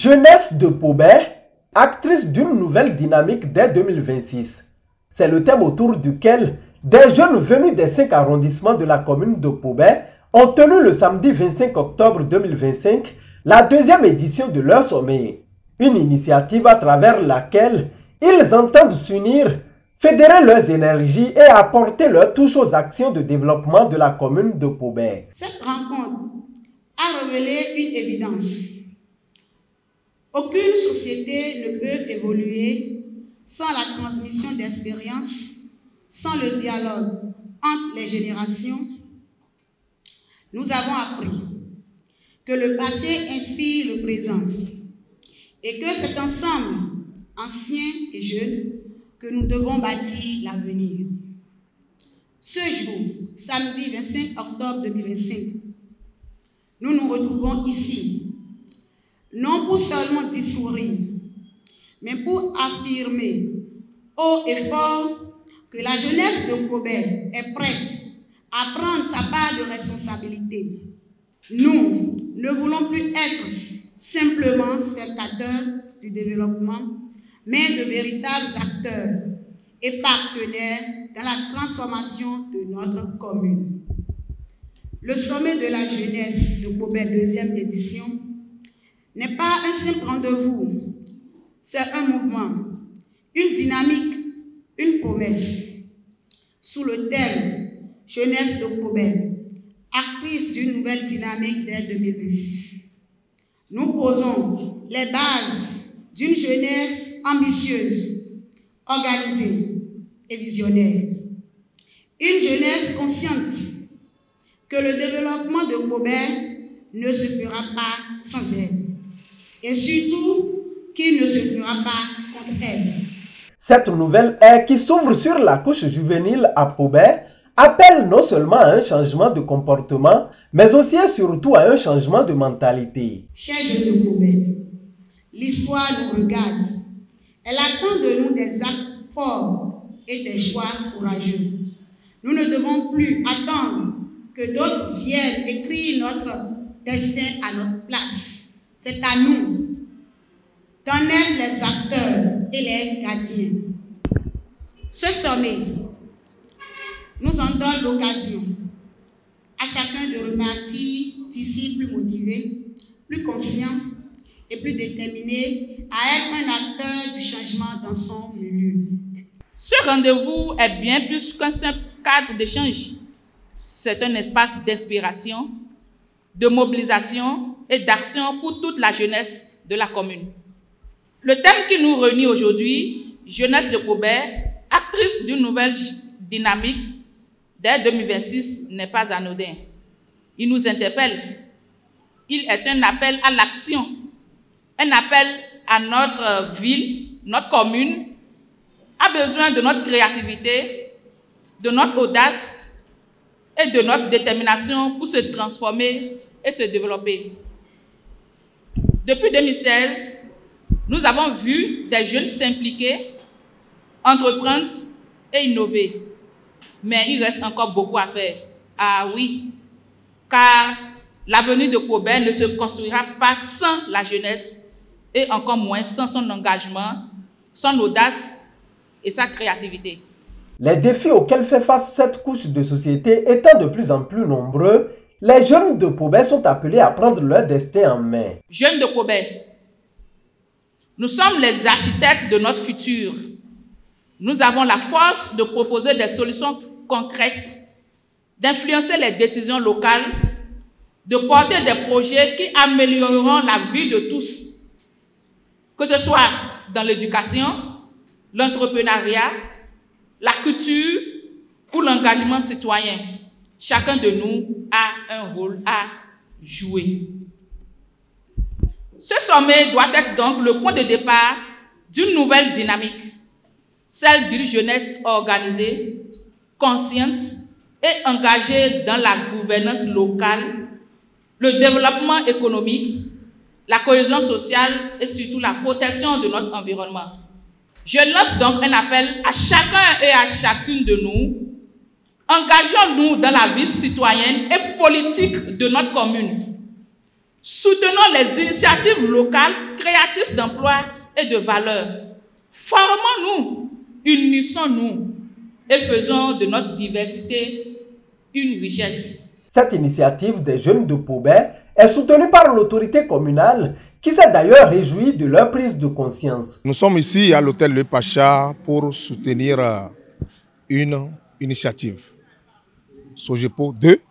Jeunesse de Pobey, actrice d'une nouvelle dynamique dès 2026. C'est le thème autour duquel des jeunes venus des 5 arrondissements de la commune de Pobey ont tenu le samedi 25 octobre 2025 la deuxième édition de leur sommet. Une initiative à travers laquelle ils entendent s'unir, fédérer leurs énergies et apporter leur touche aux actions de développement de la commune de Pobey. Cette rencontre a révélé une évidence. Aucune société ne peut évoluer sans la transmission d'expériences, sans le dialogue entre les générations. Nous avons appris que le passé inspire le présent et que c'est ensemble, anciens et jeunes, que nous devons bâtir l'avenir. Ce jour, samedi 25 octobre 2025, nous nous retrouvons ici, non pour seulement discourir, mais pour affirmer haut et fort que la jeunesse de Pobey est prête à prendre sa part de responsabilité. Nous ne voulons plus être simplement spectateurs du développement, mais de véritables acteurs et partenaires dans la transformation de notre commune. Le sommet de la jeunesse de Pobey, deuxième édition, n'est pas un simple rendez-vous, c'est un mouvement, une dynamique, une promesse. Sous le thème « Jeunesse de Pobey », actrice d'une nouvelle dynamique dès 2026. Nous posons les bases d'une jeunesse ambitieuse, organisée et visionnaire. Une jeunesse consciente que le développement de Pobey ne se fera pas sans elle. Et surtout, qu'il ne se fera pas contre elle. Cette nouvelle ère qui s'ouvre sur la couche juvénile à Pobey appelle non seulement à un changement de comportement, mais aussi et surtout à un changement de mentalité. Chers jeunes de Pobey, l'histoire nous regarde. Elle attend de nous des actes forts et des choix courageux. Nous ne devons plus attendre que d'autres viennent écrire notre destin à notre place. C'est à nous d'en être les acteurs et les gardiens. Ce sommet nous en donne l'occasion à chacun de repartir d'ici plus motivé, plus conscient et plus déterminé à être un acteur du changement dans son milieu. Ce rendez-vous est bien plus qu'un simple cadre d'échange. C'est un espace d'inspiration, de mobilisation et d'action pour toute la jeunesse de la commune. Le thème qui nous réunit aujourd'hui, Jeunesse de Pobey, actrice d'une nouvelle dynamique dès 2026, n'est pas anodin. Il nous interpelle. Il est un appel à l'action, un appel à notre ville, notre commune, a besoin de notre créativité, de notre audace et de notre détermination pour se transformer et se développer. Depuis 2016, nous avons vu des jeunes s'impliquer, entreprendre et innover. Mais il reste encore beaucoup à faire. Ah oui, car l'avenir de Pobey ne se construira pas sans la jeunesse et encore moins sans son engagement, son audace et sa créativité. Les défis auxquels fait face cette couche de société étant de plus en plus nombreux, les jeunes de Pobey sont appelés à prendre leur destin en main. Jeunes de Pobey, nous sommes les architectes de notre futur. Nous avons la force de proposer des solutions concrètes, d'influencer les décisions locales, de porter des projets qui amélioreront la vie de tous, que ce soit dans l'éducation, l'entrepreneuriat, la culture ou l'engagement citoyen. Chacun de nous a un rôle à jouer. Ce sommet doit être donc le point de départ d'une nouvelle dynamique, celle d'une jeunesse organisée, consciente et engagée dans la gouvernance locale, le développement économique, la cohésion sociale et surtout la protection de notre environnement. Je lance donc un appel à chacun et à chacune de nous. Engageons-nous dans la vie citoyenne et politique de notre commune. Soutenons les initiatives locales créatrices d'emplois et de valeur. Formons-nous, unissons-nous et faisons de notre diversité une richesse. Cette initiative des jeunes de Pobé est soutenue par l'autorité communale qui s'est d'ailleurs réjouie de leur prise de conscience. Nous sommes ici à l'hôtel Le Pacha pour soutenir une initiative, Sogepo 2,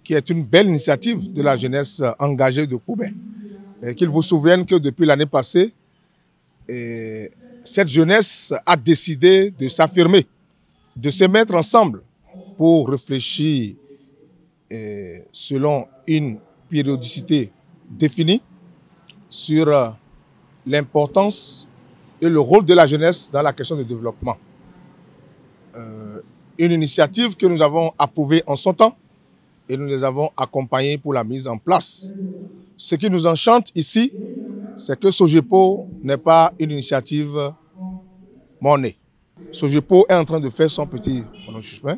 qui est une belle initiative de la jeunesse engagée de Pobé. Qu'il vous souvienne que depuis l'année passée, cette jeunesse a décidé de s'affirmer, de se mettre ensemble pour réfléchir selon une périodicité définie sur l'importance et le rôle de la jeunesse dans la question du développement. Une initiative que nous avons approuvée en son temps et nous les avons accompagnés pour la mise en place. Ce qui nous enchante ici, c'est que Sogepo n'est pas une initiative mornée. Sogepo est en train de faire son petit chemin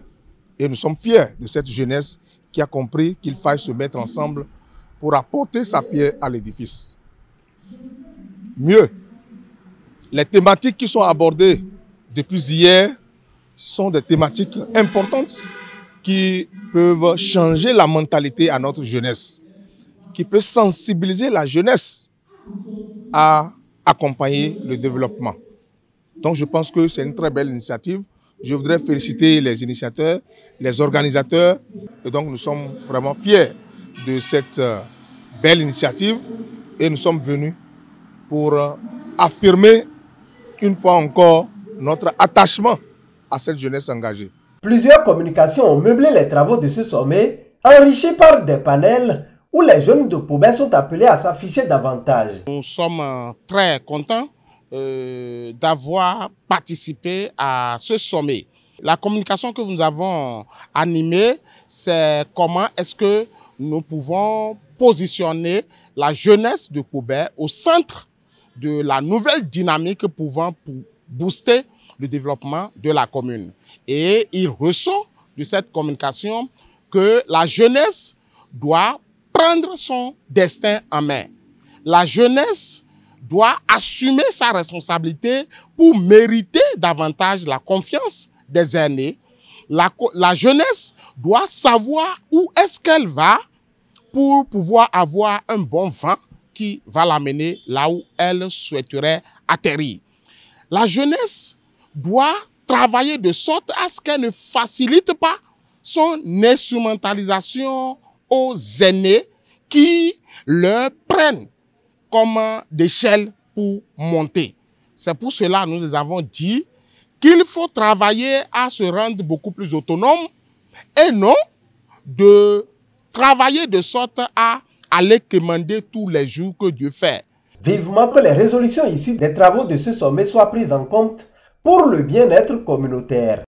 et nous sommes fiers de cette jeunesse qui a compris qu'il faille se mettre ensemble pour apporter sa pierre à l'édifice. Mieux, les thématiques qui sont abordées depuis hier sont des thématiques importantes qui peuvent changer la mentalité à notre jeunesse, qui peuvent sensibiliser la jeunesse à accompagner le développement. Donc je pense que c'est une très belle initiative. Je voudrais féliciter les initiateurs, les organisateurs. Et donc nous sommes vraiment fiers de cette belle initiative et nous sommes venus pour affirmer une fois encore notre attachement à cette jeunesse engagée. Plusieurs communications ont meublé les travaux de ce sommet, enrichis par des panels où les jeunes de Pobé sont appelés à s'afficher davantage. Nous sommes très contents d'avoir participé à ce sommet. La communication que nous avons animée, c'est comment est-ce que nous pouvons positionner la jeunesse de Pobé au centre de la nouvelle dynamique pouvant booster le développement de la commune. Et il ressort de cette communication que la jeunesse doit prendre son destin en main. La jeunesse doit assumer sa responsabilité pour mériter davantage la confiance des aînés. La jeunesse doit savoir où est-ce qu'elle va pour pouvoir avoir un bon vent qui va l'amener là où elle souhaiterait atterrir. La jeunesse doit travailler de sorte à ce qu'elle ne facilite pas son instrumentalisation aux aînés qui leur prennent comme d'échelle pour monter. C'est pour cela que nous les avons dit qu'il faut travailler à se rendre beaucoup plus autonome et non de travailler de sorte à aller commander tous les jours que Dieu fait. Vivement que les résolutions issues des travaux de ce sommet soient prises en compte pour le bien-être communautaire.